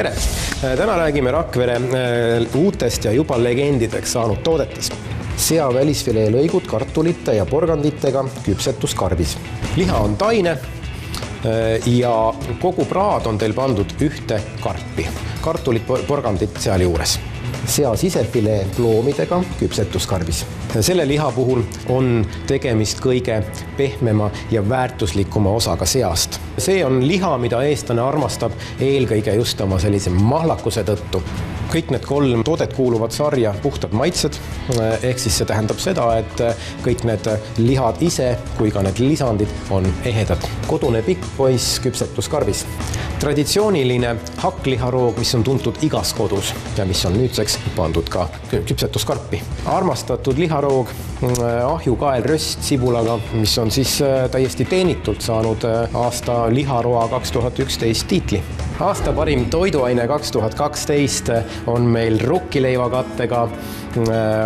tere! Täna räägime Rakvere uutest ja juba legendideks saanud toodetest. Sea välisfilee lõigud kartulite ja porganditega küpsetuskarbis. Liha on taine ja kogu praad on teil pandud ühte karpi. Kartulit, porgandit seal juures. Sea sisefilee loomidega küpsetuskarbis. Selle liha puhul on tegemist kõige pehmema ja väärtuslikuma osaga seast. See on liha, mida eestlane armastab eelkõige just oma sellise mahlakuse tõttu. Kõik need 3 toodet kuuluvad sarja puhtad maitsed, ehk siis see tähendab seda, et kõik need lihad ise kui ka need lisandid on ehedad. Kodune pikk poiss küpsetuskarbis. Traditsiooniline hakkliharoog, mis on tuntud igas kodus ja mis on nüüdseks pandud ka küpsetuskarpi. Armastatud liharoog, ahjukael röst sibulaga, mis on siis täiesti teenitult saanud aasta liharoa 2011 tiitli. Aasta parim toiduaine 2012 on meil rukkileivakattega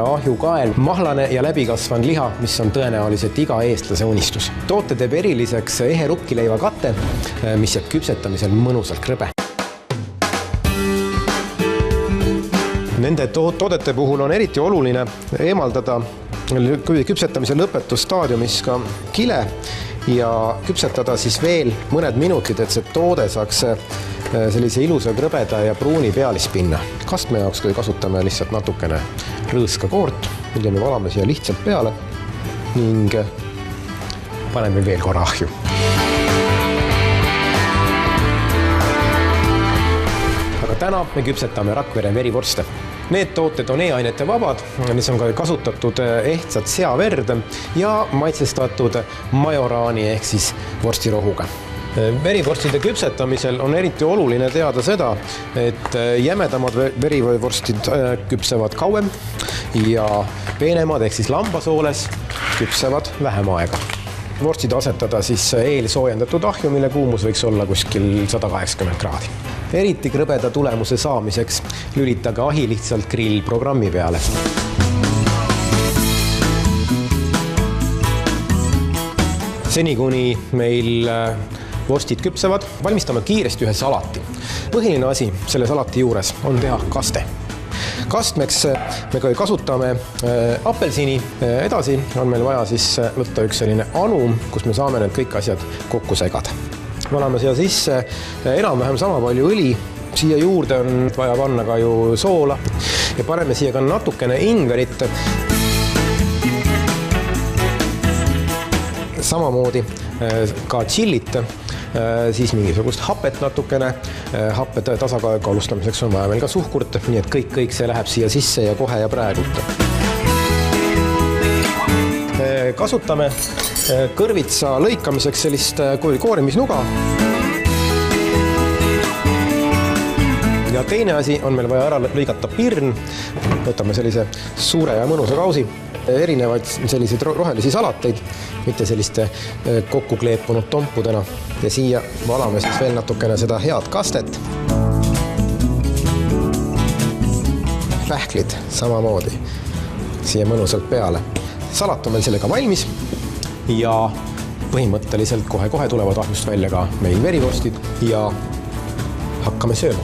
ahjukael, mahlane ja läbikasvanud liha, mis on tõenäoliselt iga eestlase unistus. Toote teeb eriliseks ehe rukkileivakatte, mis jääb küpsetamisel mõnusalt krõbe. Nende toodete puhul on eriti oluline eemaldada küpsetamise lõpetusstaadiumis ka kile ja küpsetada siis veel mõned minutid, et see toode saaks sellise ilusa krõbeda ja pruuni pealispinna. Kastme jaoks kasutame lihtsalt natukene rõõska koort, mille me valame siia lihtsalt peale ning paneme veel korra ahju. Aga täna me küpsetame Rakvere verivorste. Need tooted on e-ainete vabad, mis on ka kasutatud ehtsat seaverd ja maitsestatud majoraani ehk siis vorstirohuga. Verivorstide küpsetamisel on eriti oluline teada seda, et jämedamad verivorstid küpsevad kauem ja peenemad ehk siis lambasooles küpsevad vähem aega. Vorstid asetada siis eelsoojendatud ahju, mille kuumus võiks olla kuskil 180 kraadi. Eriti krõbeda tulemuse saamiseks lülitage ahi lihtsalt grillprogrammi peale. Seni kuni meil vorstid küpsevad, valmistame kiiresti ühe salati. Põhiline asi selle salati juures on teha kaste. Kastmeks me kasutame apelsini. Edasi on meil vaja siis võtta üks selline anum, kus me saame need kõik asjad kokku segada. Valame siia sisse enam-vähem sama palju õli. Siia juurde on vaja panna ka ju soola ja paneme siia ka natukene ingverit. Samamoodi ka chillit, siis mingisugust hapet natukene. Happed tasakaalustamiseks on vaja veel ka suhkurt, nii et kõik see läheb siia sisse ja kohe ja praegult. Kasutame kõrvitsa lõikamiseks sellist koorimisnuga. Ja teine asi on meil vaja ära lõigata pirn. Võtame sellise suure ja mõnusa kausi. Erinevaid selliseid rohelisi salateid, mitte selliste kokku kleepunud tompudena. Ja siia valame siis veel natukene seda head kastet. Pähklid samamoodi siia mõnusalt peale. Salat on meil sellega valmis ja põhimõtteliselt kohe tulevad ahjust välja ka meil verivorstid ja hakkame sööma.